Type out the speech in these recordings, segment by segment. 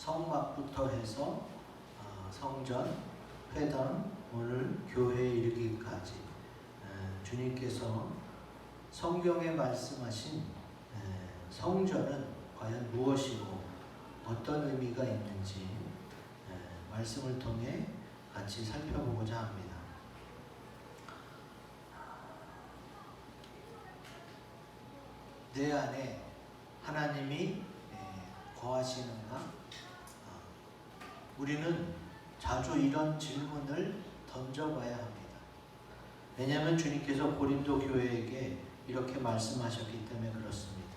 성막부터 해서 성전, 회당, 오늘 교회에 이르기까지 주님께서 성경에 말씀하신 성전은 과연 무엇이고 어떤 의미가 있는지 말씀을 통해 같이 살펴보고자 합니다. 내 안에 하나님이 거하시는가? 우리는 자주 이런 질문을 던져봐야 합니다. 왜냐하면 주님께서 고린도 교회에게 이렇게 말씀하셨기 때문에 그렇습니다.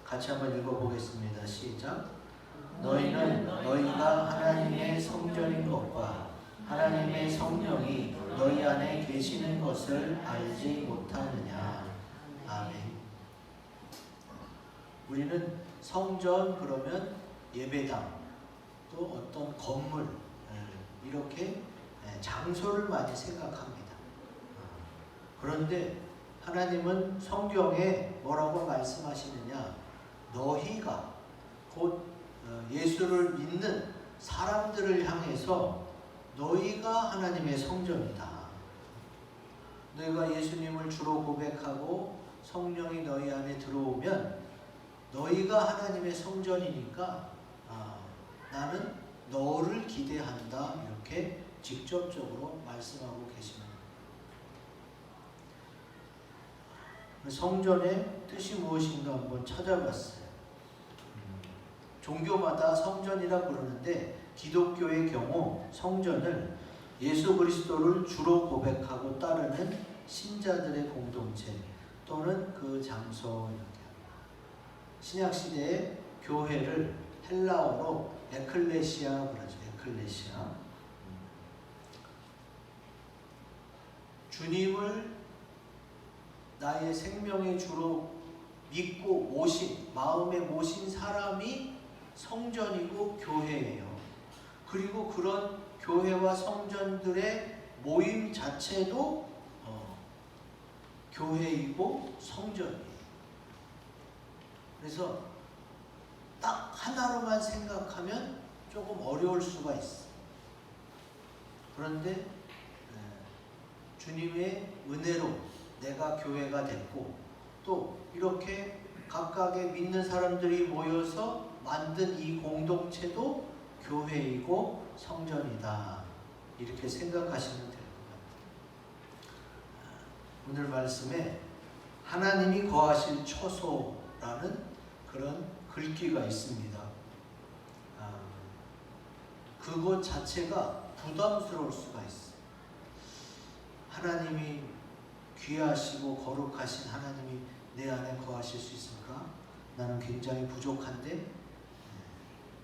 같이 한번 읽어보겠습니다. 시작. 너희는 너희가 하나님의 성전인 것과 하나님의 성령이 너희 안에 계시는 것을 알지 못하느냐. 아멘. 우리는 성전 그러면 예배당 또 어떤 건물 이렇게 장소를 많이 생각합니다. 그런데 하나님은 성경에 뭐라고 말씀하시느냐? 너희가 곧 예수를 믿는 사람들을 향해서 너희가 하나님의 성전이다. 너희가 예수님을 주로 고백하고 성령이 너희 안에 들어오면 너희가 하나님의 성전이니까 나는 너를 기대한다. 이렇게 직접적으로 말씀하고 계십니다. 성전의 뜻이 무엇인가 한번 찾아봤어요. 종교마다 성전이라 부르는데 기독교의 경우 성전을 예수 그리스도를 주로 고백하고 따르는 신자들의 공동체 또는 그 장소 이렇게 합니다. 신약시대의 교회를 헬라어로 에클레시아 그러죠. 에클레시아. 주님을 나의 생명의 주로 믿고 모신, 마음에 모신 사람이 성전이고 교회예요. 그리고 그런 교회와 성전들의 모임 자체도 교회이고 성전이에요. 그래서 딱 하나로만 생각하면 조금 어려울 수가 있어요. 그런데 주님의 은혜로 내가 교회가 됐고 또 이렇게 각각의 믿는 사람들이 모여서 만든 이 공동체도 교회이고 성전이다. 이렇게 생각하시면 될 것 같아요. 오늘 말씀에 하나님이 거하실 처소라는 그런 글귀가 있습니다. 그것 자체가 부담스러울 수가 있어요. 하나님이 귀하시고 거룩하신 하나님이 내 안에 거하실 수 있을까? 나는 굉장히 부족한데.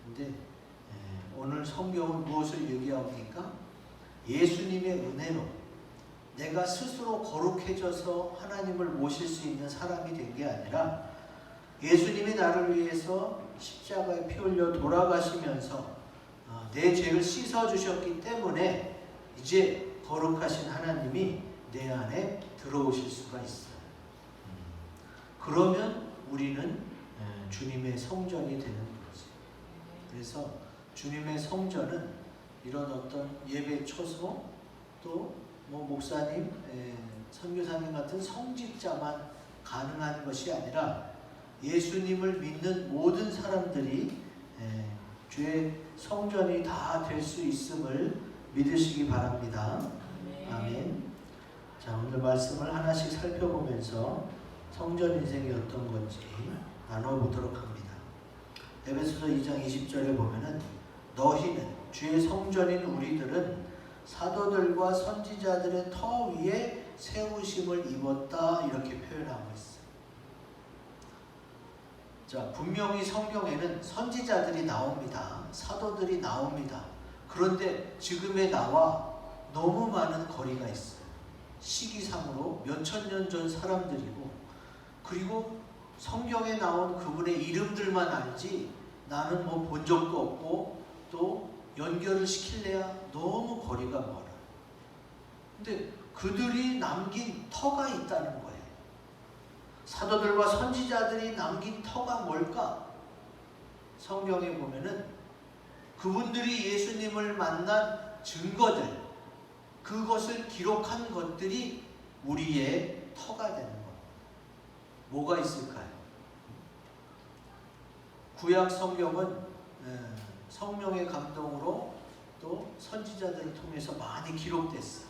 근데 오늘 성경은 무엇을 얘기합니까? 예수님의 은혜로 내가 스스로 거룩해져서 하나님을 모실 수 있는 사람이 된 게 아니라 예수님이 나를 위해서 십자가에 피 흘려 돌아가시면서 내 죄를 씻어주셨기 때문에 이제 거룩하신 하나님이 내 안에 들어오실 수가 있어요. 그러면 우리는 주님의 성전이 되는 거지. 그래서 주님의 성전은 이런 어떤 예배 초소 또 목사님, 선교사님 같은 성직자만 가능한 것이 아니라 예수님을 믿는 모든 사람들이 주의 성전이 다 될 수 있음을 믿으시기 바랍니다. 아멘. 자, 오늘 말씀을 하나씩 살펴보면서 성전 인생이 어떤 건지 나눠보도록 합니다. 에베소서 2장 20절에 보면은 너희는 주의 성전인 우리들은 사도들과 선지자들의 터 위에 세우심을 입었다. 이렇게 표현하고 있어요. 자, 분명히 성경에는 선지자들이 나옵니다. 사도들이 나옵니다. 그런데 지금의 나와 너무 많은 거리가 있어요. 시기상으로 몇천 년 전 사람들이고, 그리고 성경에 나온 그분의 이름들만 알지 나는 뭐 본 적도 없고 또 연결을 시킬래야 너무 거리가 멀어요. 근데 그들이 남긴 터가 있다는 거예요. 사도들과 선지자들이 남긴 터가 뭘까? 성경에 보면은 그분들이 예수님을 만난 증거들, 그것을 기록한 것들이 우리의 터가 되는 겁니다. 뭐가 있을까요? 구약 성경은 성령의 감동으로 또 선지자들을 통해서 많이 기록됐어요.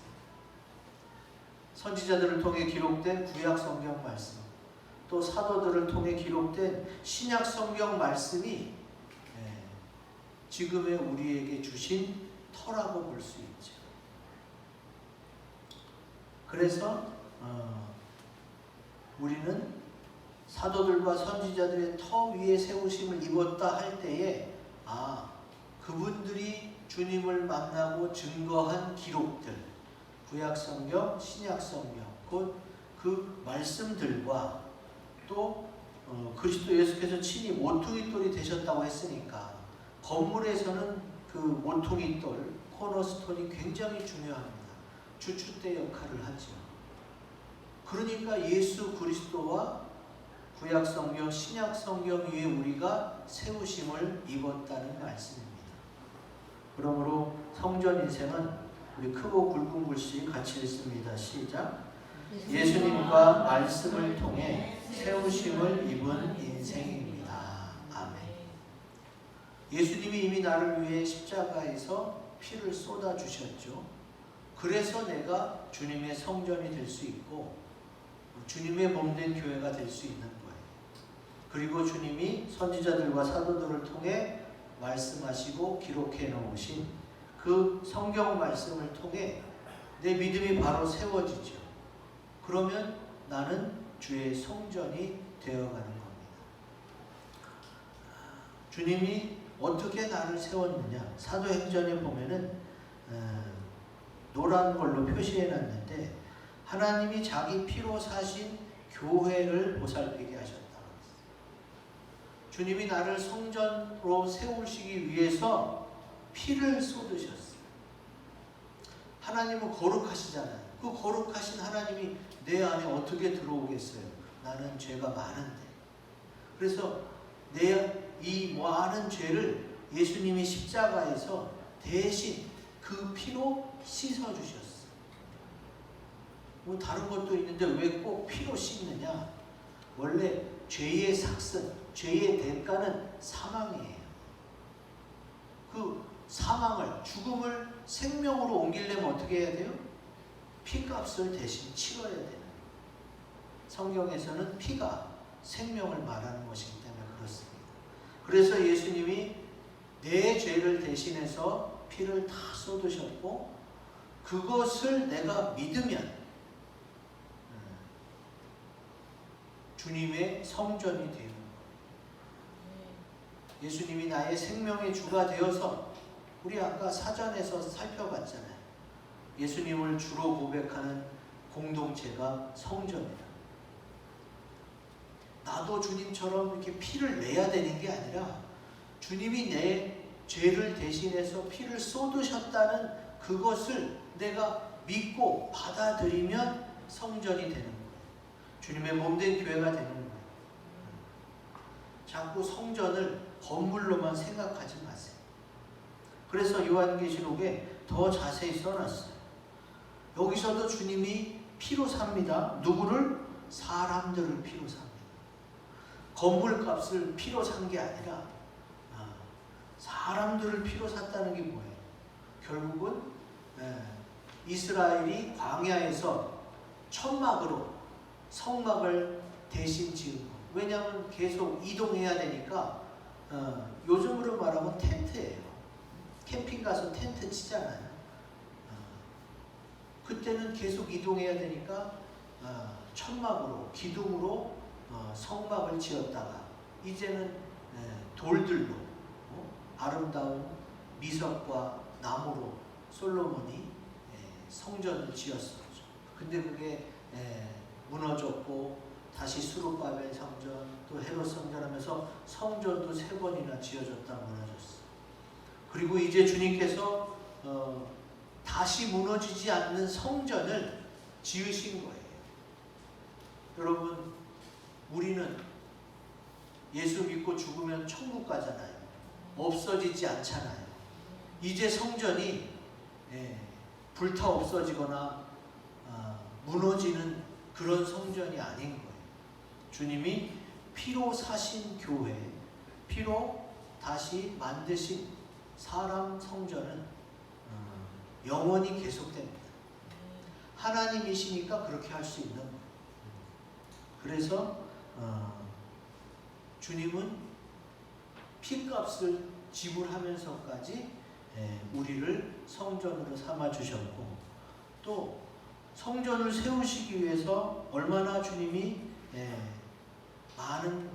선지자들을 통해 기록된 구약 성경 말씀, 또 사도들을 통해 기록된 신약 성경 말씀이 지금의 우리에게 주신 터라고 볼 수 있죠. 그래서 우리는 사도들과 선지자들의 터 위에 세우심을 입었다 할 때에 그분들이 주님을 만나고 증거한 기록들, 구약 성경, 신약 성경, 곧 그 말씀들과 또 그리스도 예수께서 친히 모퉁이돌이 되셨다고 했으니까 건물에서는 그 모퉁이돌, 코너스톤이 굉장히 중요합니다. 주춧대 역할을 하죠. 그러니까 예수 그리스도와 구약 성경, 신약 성경 위에 우리가 세우심을 입었다는 말씀입니다. 그러므로 성전 인생은 우리 크고 굵은 글씨 같이 읽습니다. 시작. 예수님과 말씀을 통해 세우심을 입은 인생입니다. 아멘. 예수님이 이미 나를 위해 십자가에서 피를 쏟아 주셨죠. 그래서 내가 주님의 성전이 될 수 있고 주님의 몸된 교회가 될 수 있는 거예요. 그리고 주님이 선지자들과 사도들을 통해 말씀하시고 기록해 놓으신 그 성경 말씀을 통해 내 믿음이 바로 세워지죠. 그러면 나는 주의 성전이 되어가는 겁니다. 주님이 어떻게 나를 세웠느냐? 사도행전에 보면은 노란 걸로 표시해 놨는데 하나님이 자기 피로 사신 교회를 보살피게 하셨다. 주님이 나를 성전으로 세우시기 위해서 피를 쏟으셨어요. 하나님은 거룩하시잖아요. 그 거룩하신 하나님이 내 안에 어떻게 들어오겠어요? 나는 죄가 많은데. 그래서 내 이 많은 죄를 예수님이 십자가에서 대신 그 피로 씻어주셨어요. 뭐 다른 것도 있는데 왜 꼭 피로 씻느냐? 원래 죄의 삭슨, 죄의 대가는 사망이에요. 그 사망을, 죽음을 생명으로 옮기려면 어떻게 해야 돼요? 피값을 대신 치러야 되는 거예요. 성경에서는 피가 생명을 말하는 것이기 때문에 그렇습니다. 그래서 예수님이 내 죄를 대신해서 피를 다 쏟으셨고 그것을 내가 믿으면 주님의 성전이 되는 거예요. 예수님이 나의 생명의 주가 되어서 우리 아까 사전에서 살펴봤잖아요. 예수님을 주로 고백하는 공동체가 성전이다. 나도 주님처럼 이렇게 피를 내야 되는 게 아니라 주님이 내 죄를 대신해서 피를 쏟으셨다는 그것을 내가 믿고 받아들이면 성전이 되는 거예요. 주님의 몸된 교회가 되는 거예요. 자꾸 성전을 건물로만 생각하지 마세요. 그래서 요한계시록에 더 자세히 써놨어요. 여기서도 주님이 피로 삽니다. 누구를? 사람들을 피로 삽니다. 건물값을 피로 산 게 아니라 사람들을 피로 샀다는 게 뭐예요? 결국은 이스라엘이 광야에서 천막으로 성막을 대신 지은 거. 왜냐하면 계속 이동해야 되니까 요즘으로 말하면 텐트예요. 캠핑 가서 텐트 치잖아요. 그때는 계속 이동해야 되니까 천막으로, 기둥으로 성막을 지었다가 이제는 돌들로 아름다운 미석과 나무로 솔로몬이 성전을 지었었죠. 근데 그게 무너졌고 다시 수룹바벨 성전 또 헤롯 성전 하면서 성전도 3번이나 지어졌다 무너졌어요. 그리고 이제 주님께서 다시 무너지지 않는 성전을 지으신 거예요. 여러분, 우리는 예수 믿고 죽으면 천국 가잖아요. 없어지지 않잖아요. 이제 성전이 불타 없어지거나 무너지는 그런 성전이 아닌 거예요. 주님이 피로 사신 교회, 피로 다시 만드신 사람 성전은 영원히 계속됩니다. 하나님이시니까 그렇게 할 수 있는 거예요. 그래서 주님은 피값을 지불하면서까지 우리를 성전으로 삼아 주셨고, 또 성전을 세우시기 위해서 얼마나 주님이 많은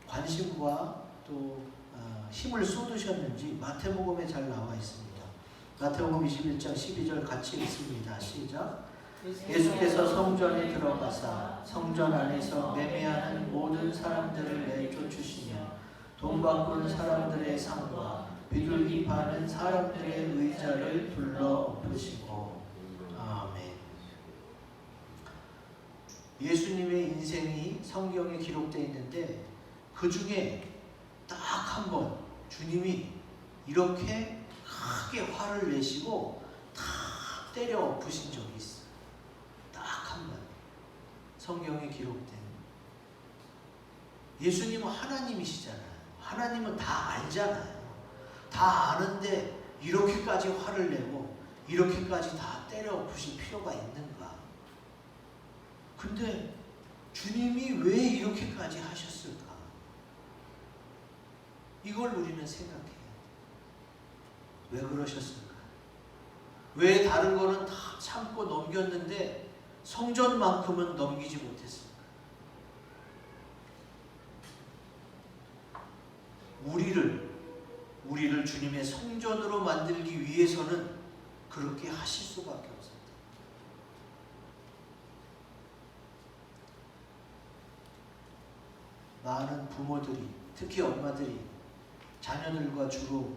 관심과 또 힘을 쏟으셨는지 마태복음에 잘 나와 있습니다. 마태복음 21장 12절 같이 읽습니다. 시작. 예수께서 성전에 들어가사 성전 안에서 매매하는 모든 사람들을 내쫓으시며 돈 바꾸는 사람들의 상과 비둘기 파는 사람들의 의자를 불러 엎으시고. 아멘. 예수님의 인생이 성경에 기록되어 있는데 그 중에 딱 한 번 주님이 이렇게 크게 화를 내시고 다 때려 엎으신 적이 있어요. 딱 한 번. 성경에 기록된. 예수님은 하나님이시잖아요. 하나님은 다 알잖아요. 다 아는데 이렇게까지 화를 내고 이렇게까지 다 때려 엎으실 필요가 있는가? 근데 주님이 왜 이렇게까지 하셨을까? 이걸 우리는 생각해야 돼. 왜 그러셨을까? 왜 다른 거는 다 참고 넘겼는데 성전만큼은 넘기지 못했을까? 우리를 주님의 성전으로 만들기 위해서는 그렇게 하실 수밖에 없었다. 많은 부모들이, 특히 엄마들이 자녀들과 주로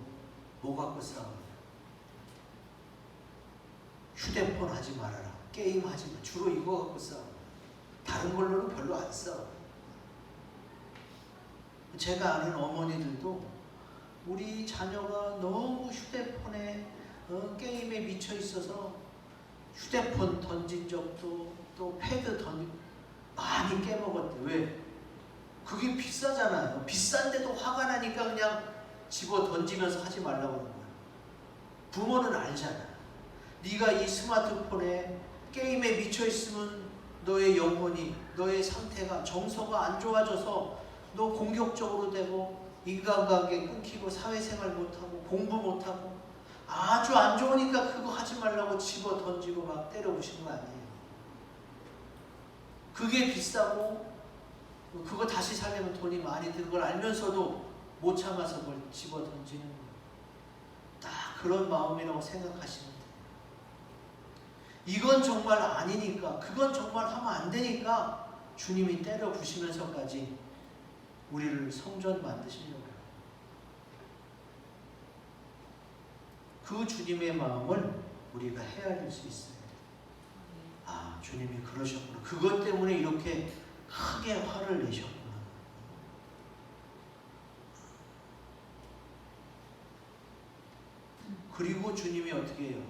뭐 갖고 싸워요? 휴대폰 하지 말아라, 게임 하지 마. 주로 이거 갖고 싸워요. 다른 걸로는 별로 안 싸워요. 제가 아는 어머니들도 우리 자녀가 너무 휴대폰에 게임에 미쳐 있어서 휴대폰 던진 적도, 또 패드 많이 깨먹었대. 왜? 그게 비싸잖아요. 비싼데도 화가 나니까 그냥 집어 던지면서 하지 말라고 하는 거야. 부모는 알잖아. 네가 이 스마트폰에 게임에 미쳐 있으면 너의 영혼이, 너의 상태가, 정서가 안 좋아져서 너 공격적으로 되고 인간관계 끊기고 사회생활 못하고 공부 못하고 아주 안 좋으니까 그거 하지 말라고 집어 던지고 막 때려부신 거 아니에요. 그게 비싸고 그거 다시 살려면 돈이 많이 드는 걸 알면서도 못 참아서 그걸 집어 던지는 거예요. 딱 그런 마음이라고 생각하시면 돼요. 이건 정말 아니니까, 그건 정말 하면 안 되니까 주님이 때려 부시면서까지 우리를 성전 만드시려고 해요. 그 주님의 마음을 우리가 헤아릴 수 있어요. 아, 주님이 그러셨구나. 그것 때문에 이렇게 크게 화를 내셨구나. 그리고 주님이 어떻게 해요?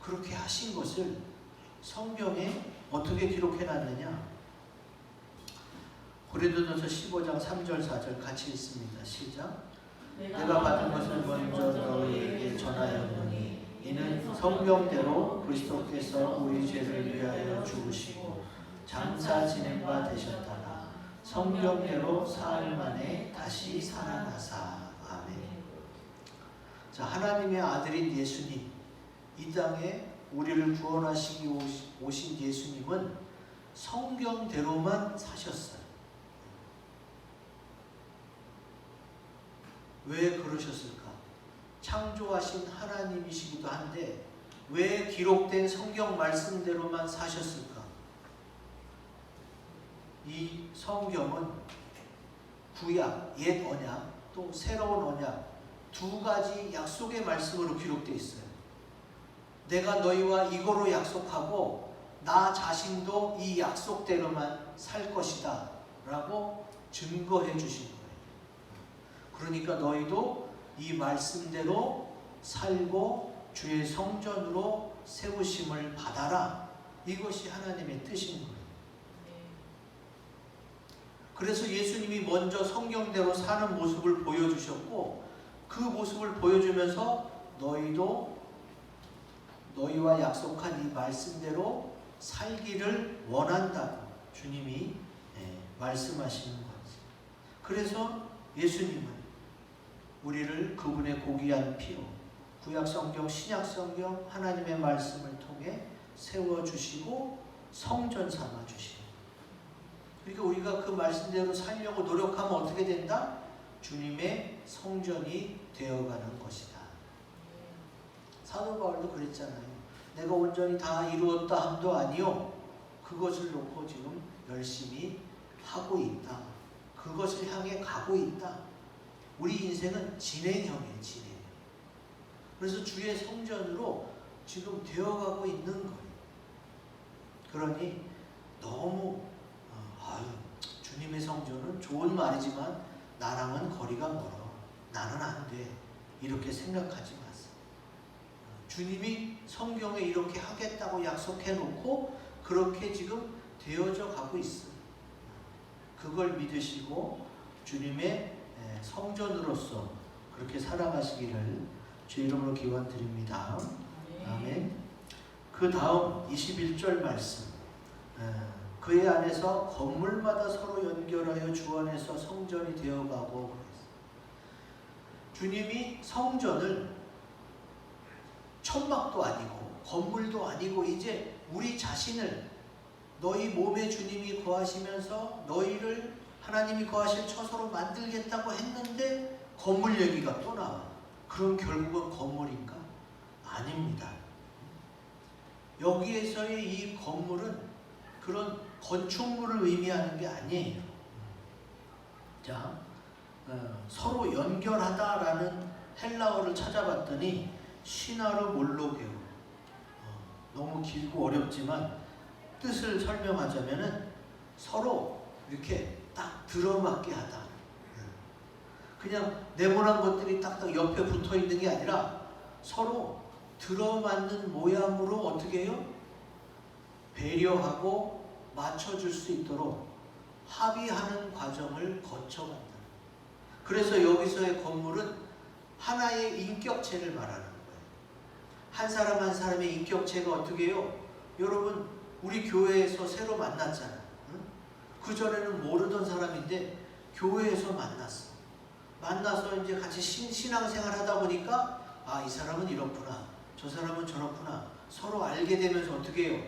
그렇게 하신 것을 성경에 어떻게 기록해놨느냐? 고린도전서 15장 3절 4절 같이 읽습니다. 시작. 내가 받은 것을 먼저 너희에게 전하였노니 이는 성경대로 그리스도께서 우리 죄를 위하여 죽으시고 장사 지낸 바 되셨다가 성경대로 사흘 만에 다시 살아나사. 아멘. 자, 하나님의 아들인 예수님, 이 땅에 우리를 구원하시기 오신 예수님은 성경대로만 사셨어요. 왜 그러셨을까? 창조하신 하나님이시기도 한데 왜 기록된 성경 말씀대로만 사셨을까? 이 성경은 구약, 옛 언약, 또 새로운 언약 두 가지 약속의 말씀으로 기록되어 있어요. 내가 너희와 이거로 약속하고 나 자신도 이 약속대로만 살 것이다 라고 증거해 주신 거예요. 그러니까 너희도 이 말씀대로 살고 주의 성전으로 세우심을 받아라. 이것이 하나님의 뜻인 거예요. 그래서 예수님이 먼저 성경대로 사는 모습을 보여주셨고, 그 모습을 보여주면서 너희도 너희와 약속한 이 말씀대로 살기를 원한다고 주님이 말씀하시는 거죠. 그래서 예수님은 우리를 그분의 고귀한 피로 구약성경, 신약성경 하나님의 말씀을 통해 세워주시고 성전 삼아주시고, 그러니까 우리가 그 말씀대로 살려고 노력하면 어떻게 된다? 주님의 성전이 되어가는 것이다. 사도 바울도 그랬잖아요. 내가 온전히 다 이루었다 함도 아니요, 그것을 놓고 지금 열심히 하고 있다. 그것을 향해 가고 있다. 우리 인생은 진행형이에요. 진행. 그래서 주의 성전으로 지금 되어가고 있는 거예요. 그러니 너무 주님의 성전은 좋은 말이지만 나랑은 거리가 멀어. 나는 안 돼. 이렇게 생각하지 마세요. 주님이 성경에 이렇게 하겠다고 약속해놓고 그렇게 지금 되어져 가고 있어요. 그걸 믿으시고 주님의 성전으로서 그렇게 살아가시기를 주 이름으로 기원드립니다. 아멘. 그 다음 21절 말씀. 그의 안에서 건물마다 서로 연결하여 주 안에서 성전이 되어가고, 주님이 성전을 천막도 아니고 건물도 아니고 이제 우리 자신을 너희 몸에 주님이 거하시면서 너희를 하나님이 거하실 처소로 만들겠다고 했는데 건물 얘기가 또 나와. 그럼 결국은 건물인가? 아닙니다. 여기에서의 이 건물은 그런 건축물을 의미하는 게 아니에요. 자, 서로 연결하다라는 헬라어를 찾아봤더니 시나르 몰로게오. 너무 길고 어렵지만 뜻을 설명하자면은 서로 이렇게 딱 들어맞게 하다. 그냥 네모난 것들이 딱딱 옆에 붙어 있는 게 아니라 서로 들어맞는 모양으로 어떻게 해요? 배려하고 맞춰줄 수 있도록 합의하는 과정을 거쳐간다. 그래서 여기서의 건물은 하나의 인격체를 말하는 거예요. 한 사람 한 사람의 인격체가 어떻게 해요? 여러분, 우리 교회에서 새로 만났잖아요. 응? 그전에는 모르던 사람인데 교회에서 만났어. 만나서 이제 같이 신앙생활 하다 보니까 이 사람은 이렇구나, 저 사람은 저렇구나. 서로 알게 되면서 어떻게 해요?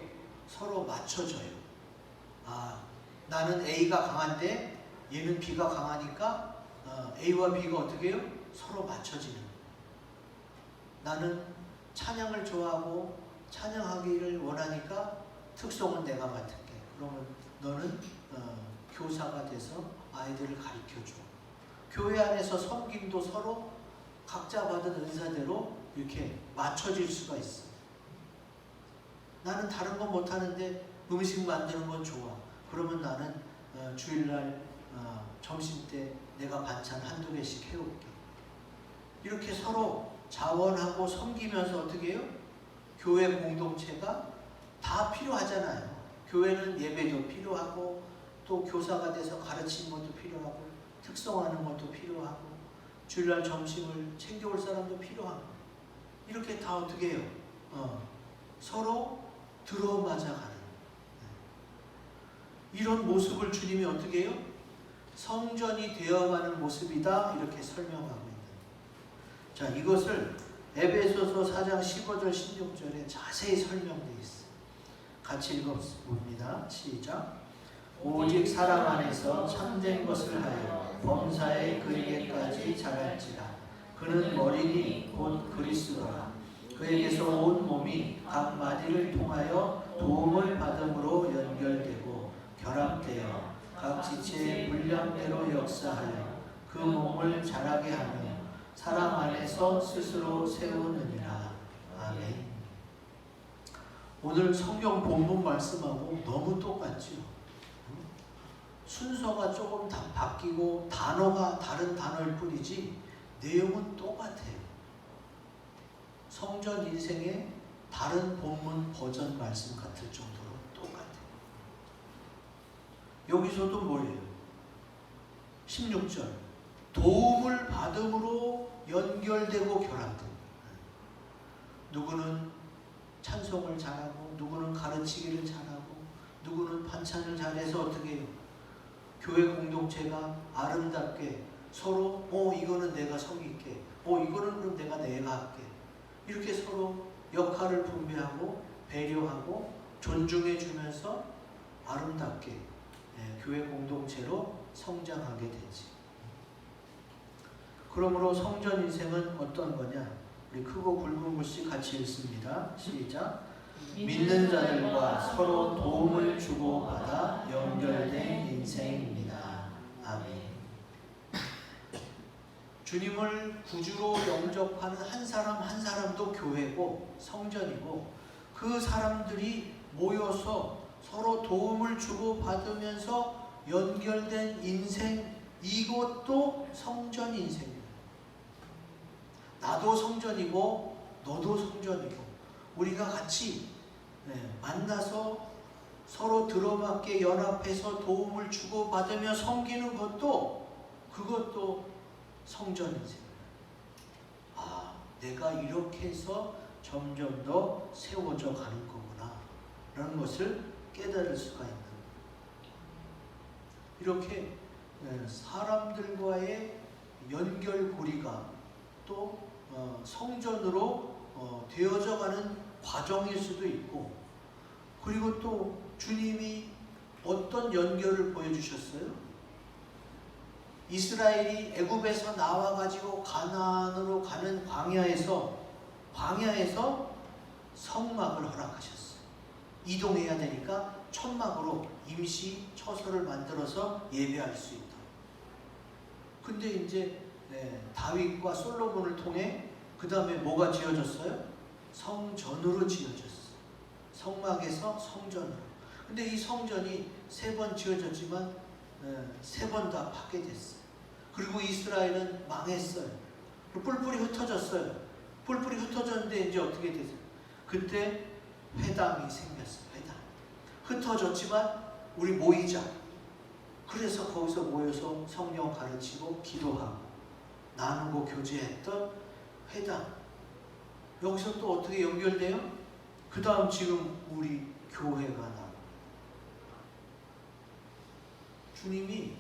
서로 맞춰져요. 나는 A가 강한데 얘는 B가 강하니까 A와 B가 어떻게 해요? 서로 맞춰지는 거예요. 나는 찬양을 좋아하고 찬양하기를 원하니까 특성은 내가 맡을게. 그러면 너는 교사가 돼서 아이들을 가르쳐줘. 교회 안에서 섬김도 서로 각자 받은 은사대로 이렇게 맞춰질 수가 있어. 나는 다른 건 못하는데 음식 만드는 건 좋아. 그러면 나는 주일날 점심때 내가 반찬 한두 개씩 해올게. 이렇게 서로 자원하고 섬기면서 어떻게 해요? 교회 공동체가 다 필요하잖아요. 교회는 예배도 필요하고 또 교사가 돼서 가르치는 것도 필요하고 특성하는 것도 필요하고 주일날 점심을 챙겨올 사람도 필요하고 이렇게 다 어떻게 해요? 서로 들어맞아가는 이런 모습을 주님이 어떻게 해요? 성전이 되어가는 모습이다 이렇게 설명하고 있는. 자, 이것을 에베소서 4장 15절 16절에 자세히 설명되어 있어요. 같이 읽어봅니다. 시작. 오직 사랑 안에서 참된 것을 하여 범사에 그에게까지 자랄지라. 그는 머리니 곧 그리스도라. 그에게서 온 몸이 각 마디를 통하여 도움을 받음으로 연결되고 결합되어 각 지체의 분량대로 역사하여 그 몸을 자라게 하며 사랑 안에서 스스로 세우느니라. 아멘. 오늘 성경 본문 말씀하고 너무 똑같죠. 순서가 조금 다 바뀌고 단어가 다른 단어일 뿐이지 내용은 똑같아요. 성전 인생의 다른 본문 버전 말씀 같을 정도로 똑같아요. 여기서도 뭐예요? 16절 도움을 받음으로 연결되고 결합된, 누구는 찬송을 잘하고 누구는 가르치기를 잘하고 누구는 반찬을 잘해서 어떻게 해요? 교회 공동체가 아름답게 서로 이거는 내가 섬길게, 이거는 그럼 내가 할게, 이렇게 서로 역할을 분배하고 배려하고 존중해 주면서 아름답게 교회 공동체로 성장하게 되지. 그러므로 성전 인생은 어떤 거냐? 우리 크고 굵은 글씨 같이 읽습니다. 시작. 믿는 자들과 서로 도움을 주고받아 연결된 인생입니다. 아멘. 주님을 구주로 영접하는 한 사람 한 사람도 교회고 성전이고, 그 사람들이 모여서 서로 도움을 주고받으면서 연결된 인생, 이것도 성전 인생입니다. 나도 성전이고 너도 성전이고, 우리가 같이 만나서 서로 들어맞게 연합해서 도움을 주고받으며 섬기는 것도, 그것도 성전 인생입니다. 내가 이렇게 해서 점점 더 세워져 가는 거구나 라는 것을 깨달을 수가 있는, 이렇게 사람들과의 연결고리가 또 성전으로 되어져 가는 과정일 수도 있고, 그리고 또 주님이 어떤 연결을 보여주셨어요? 이스라엘이 애굽에서 나와가지고 가나안으로 가는 광야에서 성막을 허락하셨어요. 이동해야 되니까 천막으로 임시 처소를 만들어서 예배할 수 있도록. 근데 이제 다윗과 솔로몬을 통해 그 다음에 뭐가 지어졌어요? 성전으로 지어졌어요. 성막에서 성전으로. 근데 이 성전이 3번 지어졌지만 3번 다 파괴됐어요. 그리고 이스라엘은 망했어요. 뿔뿔이 흩어졌어요. 뿔뿔이 흩어졌는데 이제 어떻게 됐어요? 그때 회당이 생겼어요. 회당. 흩어졌지만 우리 모이자. 그래서 거기서 모여서 성령 가르치고 기도하고 나누고 교제했던 회당. 여기서 또 어떻게 연결돼요? 그 다음 지금 우리 교회가 나옵니다. 주님이,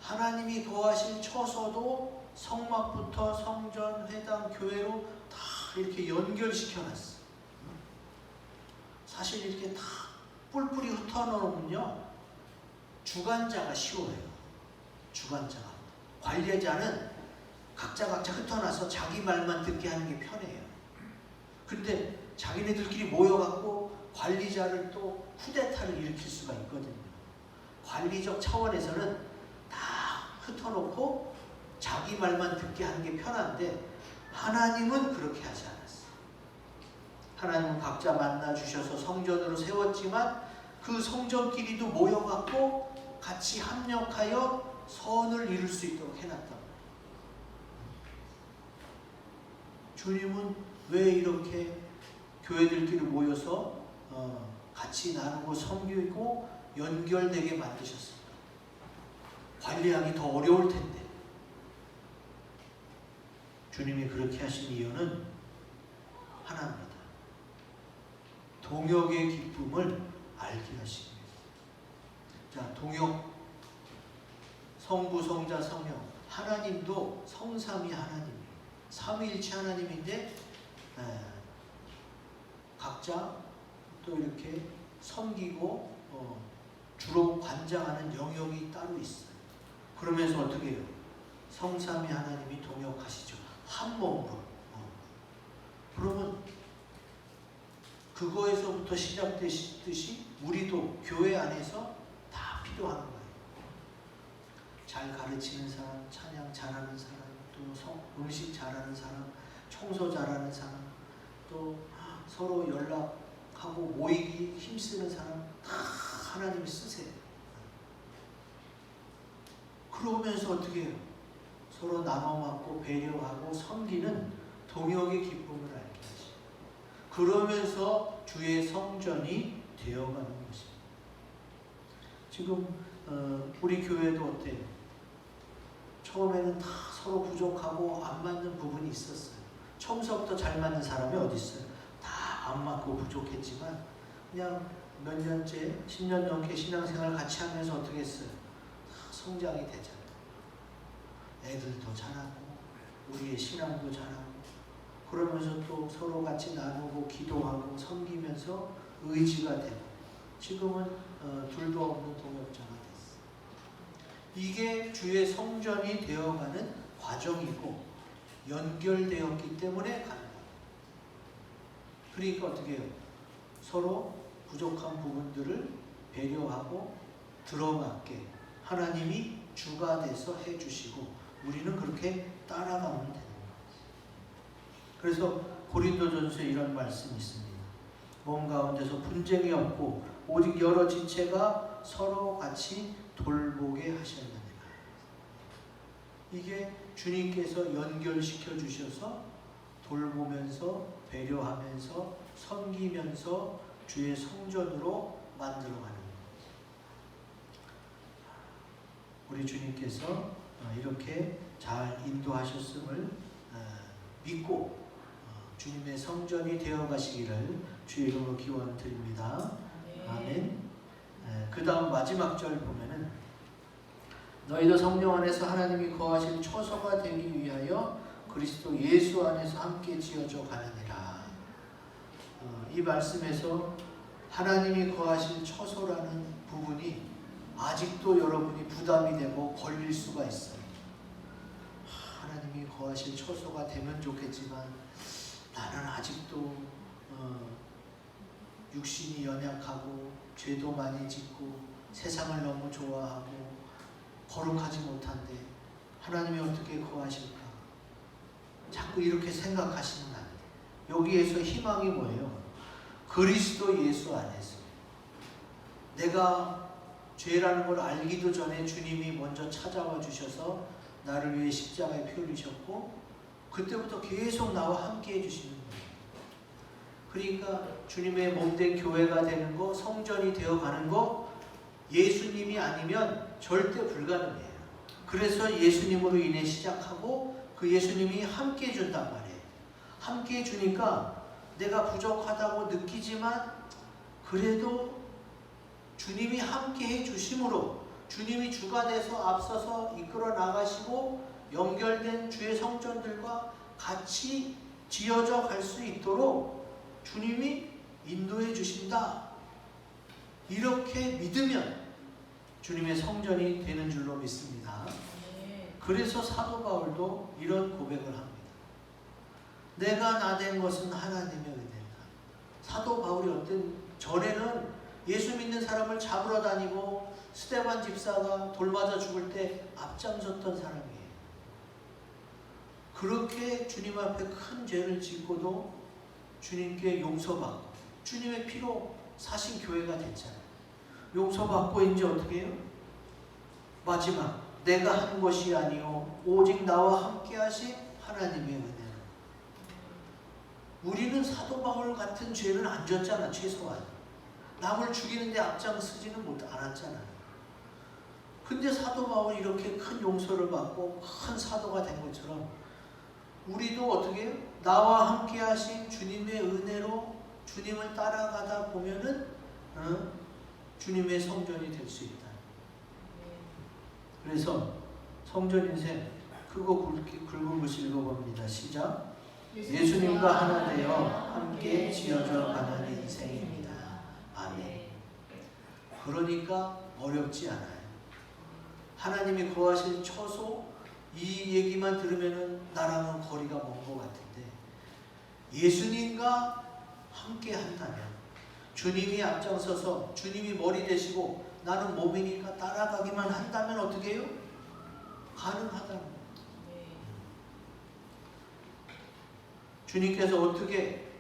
하나님이 거하신 처소도 성막부터 성전, 회당, 교회로 다 이렇게 연결시켜놨어요. 사실 이렇게 다 뿔뿔이 흩어놓으면요, 주관자가 쉬워요. 주관자가. 관리자는 각자 흩어놔서 자기 말만 듣게 하는 게 편해요. 근데 자기네들끼리 모여갖고 관리자를 또 쿠데타를 일으킬 수가 있거든요. 관리적 차원에서는 다 흩어놓고 자기 말만 듣게 하는 게 편한데, 하나님은 그렇게 하지 않았어요. 하나님은 각자 만나 주셔서 성전으로 세웠지만 그 성전끼리도 모여갖고 같이 합력하여 선을 이룰 수 있도록 해놨단 말이에요. 주님은 왜 이렇게 교회들끼리 모여서 같이 나누고 섬기고 연결되게 만드셨습니까? 관리하기 더 어려울 텐데. 주님이 그렇게 하신 이유는 하나입니다. 동역의 기쁨을 알게 하시기 위해서. 자, 동역, 성부, 성자, 성령. 하나님도 성삼위 하나님이에요. 삼위일체 하나님인데 각자 또 이렇게 섬기고 주로 관장하는 영역이 따로 있어요. 그러면서 어떻게 해요? 성삼위 하나님이 동역하시죠. 한 몸으로. 그러면 그거에서부터 시작되듯이 우리도 교회 안에서 다 필요한 거예요. 잘 가르치는 사람, 찬양 잘하는 사람, 또 음식 잘하는 사람, 청소 잘하는 사람, 또 서로 연락하고 모이기 힘쓰는 사람 다 하나님이 쓰세요. 그러면서 어떻게 해요? 서로 나눠 맡고 배려하고 섬기는 동역의 기쁨을 알게 하시죠. 그러면서 주의 성전이 되어가는 것입니다. 지금 우리 교회도 어때요? 처음에는 다 서로 부족하고 안 맞는 부분이 있었어요. 처음서부터 잘 맞는 사람이 어디 있어요? 다 안 맞고 부족했지만 그냥 몇 년째 10년 넘게 신앙생활 같이 하면서 어떻게 했어요? 다 성장이 되잖아요. 애들도 자라고 우리의 신앙도 자라고 그러면서 또 서로 같이 나누고 기도하고 섬기면서 의지가 되고 지금은 둘도 없는 동역자가 됐어요. 이게 주의 성전이 되어가는 과정이고 연결되었기 때문에 가는 거예요. 그러니까 어떻게 해요? 서로 부족한 부분들을 배려하고 들어맞게 하나님이 주가 돼서 해주시고 우리는 그렇게 따라가면 되는 거예요. 그래서 고린도전서에 이런 말씀이 있습니다. 몸 가운데서 분쟁이 없고 오직 여러 지체가 서로 같이 돌보게 하셨느니라. 이게 주님께서 연결시켜 주셔서 돌보면서 배려하면서 섬기면서 주의 성전으로 만들어가는 거예요. 우리 주님께서 이렇게 잘 인도하셨음을 믿고 주님의 성전이 되어가시기를 주의 이름으로 기원드립니다. 아멘. 그 다음 마지막 절 보면은 너희도 성령 안에서 하나님이 거하실 처소가 되기 위하여 그리스도 예수 안에서 함께 지어져 가느니라. 이 말씀에서 하나님이 거하실 처소라는 부분이 아직도 여러분이 부담이 되고 걸릴 수가 있어요. 하나님이 거하실 처소가 되면 좋겠지만 나는 아직도 육신이 연약하고 죄도 많이 짓고 세상을 너무 좋아하고 거룩하지 못한데 하나님이 어떻게 거하실까? 자꾸 이렇게 생각하시면 안 돼요. 여기에서 희망이 뭐예요? 그리스도 예수 안에서 내가 죄라는 걸 알기도 전에 주님이 먼저 찾아와 주셔서 나를 위해 십자가에 피 흘리셨고 그때부터 계속 나와 함께 해주시는 거예요. 그러니까 주님의 몸된 교회가 되는 거, 성전이 되어가는 거 예수님이 아니면 절대 불가능해요. 그래서 예수님으로 인해 시작하고 그 예수님이 함께 해준단 말이에요. 함께 해주니까 내가 부족하다고 느끼지만 그래도 주님이 함께 해주심으로 주님이 주가 돼서 앞서서 이끌어 나가시고 연결된 주의 성전들과 같이 지어져 갈 수 있도록 주님이 인도해 주신다. 이렇게 믿으면 주님의 성전이 되는 줄로 믿습니다. 그래서 사도 바울도 이런 고백을 합니다. 내가 나된 것은 하나님의 은혜다. 사도 바울이 어떤 전에는 예수 믿는 사람을 잡으러 다니고 스데반 집사가 돌 맞아 죽을 때 앞장섰던 사람이에요. 그렇게 주님 앞에 큰 죄를 짓고도 주님께 용서받고 주님의 피로 사신 교회가 됐잖아요. 용서받고 이제 어떻게 해요? 마지막 내가 한 것이 아니요 오직 나와 함께 하신 하나님의 은혜로. 우리는 사도 바울 같은 죄는 안 졌잖아. 최소한 남을 죽이는데 앞장서지는 않았잖아요. 근데 사도 바울이 이렇게 큰 용서를 받고 큰 사도가 된 것처럼 우리도 어떻게 해요? 나와 함께 하신 주님의 은혜로 주님을 따라가다 보면은 주님의 성전이 될 수 있다. 그래서 성전 인생 그거 굵은 글씨 읽어봅니다. 시작. 예수님과 하나 되어 함께 지어져 가는 인생입니다. 아멘. 그러니까 어렵지 않아요. 하나님이 거하실 처소 이 얘기만 들으면은 나랑은 거리가 먼 것 같은데 예수님과 함께 한다면 주님이 앞장서서 주님이 머리 되시고 나는 몸이니까 따라가기만 한다면 어떻게 해요? 가능하다는 거예요. 주님께서 어떻게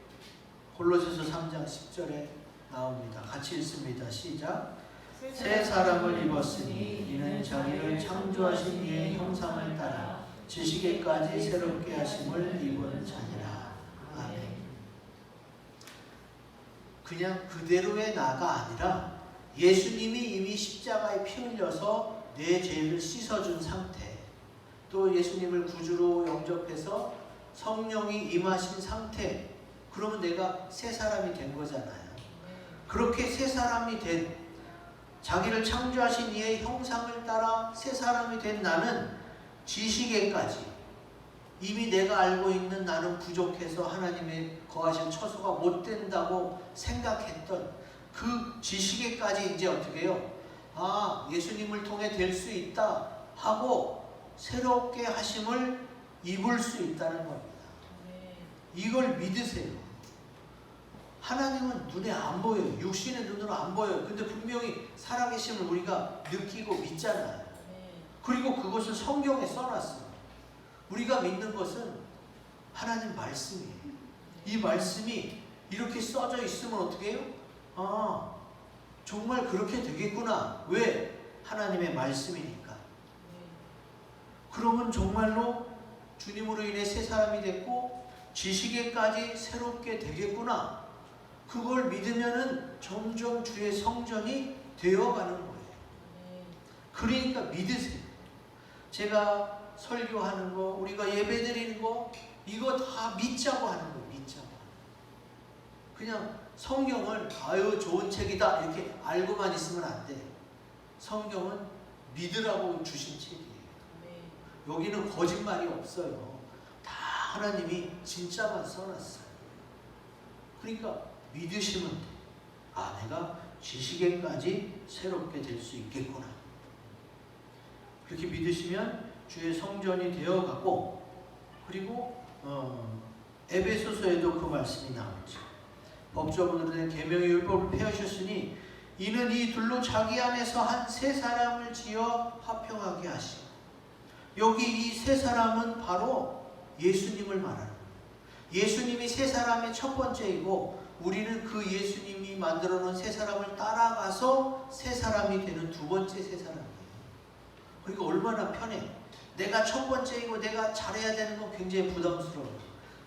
골로새서 3장 10절에 나옵니다. 같이 읽습니다. 시작. 새 사람을 입었으니 이는 자기를 창조하신 이의 형상을 따라 지식에까지 새롭게 하심을 입은 자니라. 아멘. 그냥 그대로의 나가 아니라 예수님이 이미 십자가에 피 흘려서 내 죄를 씻어준 상태, 또 예수님을 구주로 영접해서 성령이 임하신 상태, 그러면 내가 새 사람이 된 거잖아요. 그렇게 새 사람이 된, 자기를 창조하신 이의 형상을 따라 새 사람이 된 나는 지식에까지 이미 내가 알고 있는 나는 부족해서 하나님의 거하실 처소가 못 된다고 생각했던 그 지식에까지 이제 어떻게 해요? 아, 예수님을 통해 될 수 있다 하고 새롭게 하심을 입을 수 있다는 겁니다. 이걸 믿으세요. 하나님은 눈에 안 보여요. 육신의 눈으로 안 보여요. 근데 분명히 살아계심을 우리가 느끼고 믿잖아요. 그리고 그것을 성경에 써놨어요. 우리가 믿는 것은 하나님 말씀이에요. 이 말씀이 이렇게 써져 있으면 어떻게 해요? 아, 정말 그렇게 되겠구나. 왜? 하나님의 말씀이니까. 그러면 정말로 주님으로 인해 새 사람이 됐고 지식에까지 새롭게 되겠구나. 그걸 믿으면은 점점 주의 성전이 되어가는 거예요. 그러니까 믿으세요. 제가 설교하는 거, 우리가 예배 드리는 거, 이거 다 믿자고 하는 거예요. 믿자고. 그냥 성경을 아유 좋은 책이다 이렇게 알고만 있으면 안 돼. 성경은 믿으라고 주신 책이에요. 여기는 거짓말이 없어요. 다 하나님이 진짜만 써놨어요. 그러니까 믿으시면 돼. 아, 내가 지식에까지 새롭게 될 수 있겠구나. 그렇게 믿으시면 주의 성전이 되어가고, 그리고 에베소서에도 그 말씀이 나오죠. 법조문으로 된 계명의 율법을 폐하셨으니 이는 이 둘로 자기 안에서 한 새 사람을 지어 화평하게 하시고, 여기 이 새 사람은 바로 예수님을 말하는 거예요. 예수님이 새 사람의 첫 번째이고 우리는 그 예수님이 만들어 놓은 새 사람을 따라가서 새 사람이 되는 두 번째 새 사람이에요. 그러니까 얼마나 편해. 내가 첫 번째이고 내가 잘해야 되는 건 굉장히 부담스러워요.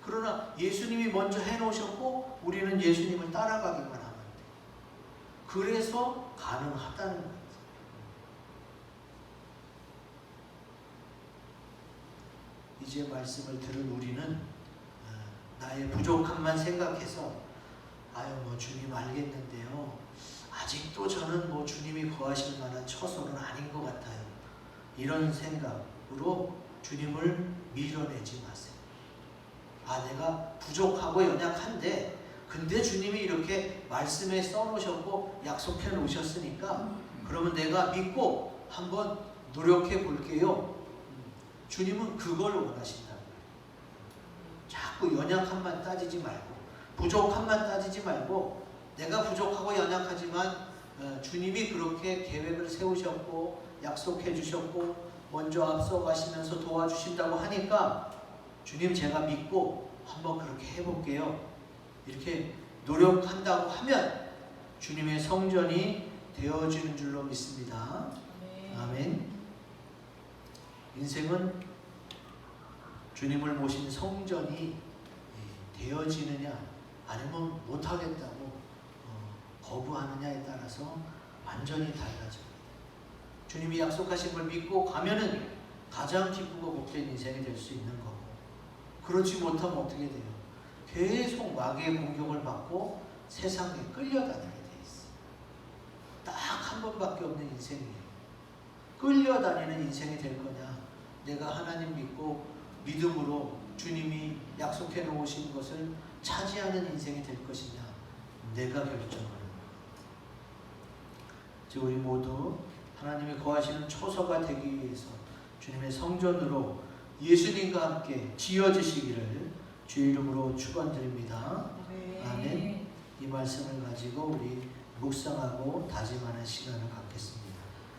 그러나 예수님이 먼저 해놓으셨고 우리는 예수님을 따라가기만 하면 돼요. 그래서 가능하다는 거예요. 이제 말씀을 들은 우리는 나의 부족함만 생각해서 아유 뭐 주님 알겠는데요, 아직도 저는 뭐 주님이 거하실 만한 처소는 아닌 것 같아요, 이런 생각으로 주님을 밀어내지 마세요. 아, 내가 부족하고 연약한데 근데 주님이 이렇게 말씀에 써놓으셨고 약속해 놓으셨으니까 그러면 내가 믿고 한번 노력해 볼게요. 주님은 그걸 원하신다는 거예요. 자꾸 연약함만 따지지 말고 부족함만 따지지 말고, 내가 부족하고 연약하지만 주님이 그렇게 계획을 세우셨고 약속해 주셨고 먼저 앞서 가시면서 도와주신다고 하니까 주님 제가 믿고 한번 그렇게 해볼게요, 이렇게 노력한다고 하면 주님의 성전이 되어지는 줄로 믿습니다. 아멘. 인생은 주님을 모신 성전이 되어지느냐 아니면 못하겠다고 거부하느냐에 따라서 완전히 달라져요. 주님이 약속하신 걸 믿고 가면은 가장 기쁘고 복된 인생이 될 수 있는 거고, 그렇지 못하면 어떻게 돼요? 계속 마귀의 공격을 받고 세상에 끌려다니게 돼 있어요. 딱 한 번밖에 없는 인생이에요. 끌려다니는 인생이 될 거냐, 내가 하나님 믿고 믿음으로 주님이 약속해 놓으신 것을 차지하는 인생이 될 것이냐, 내가 결정하는 거예요. 즉 우리 모두 하나님이 거하시는 초소가 되기 위해서 주님의 성전으로 예수님과 함께 지어지시기를 주의 이름으로 축원드립니다. 아멘. 이 말씀을 가지고 우리 묵상하고 다짐하는 시간을 갖겠습니다.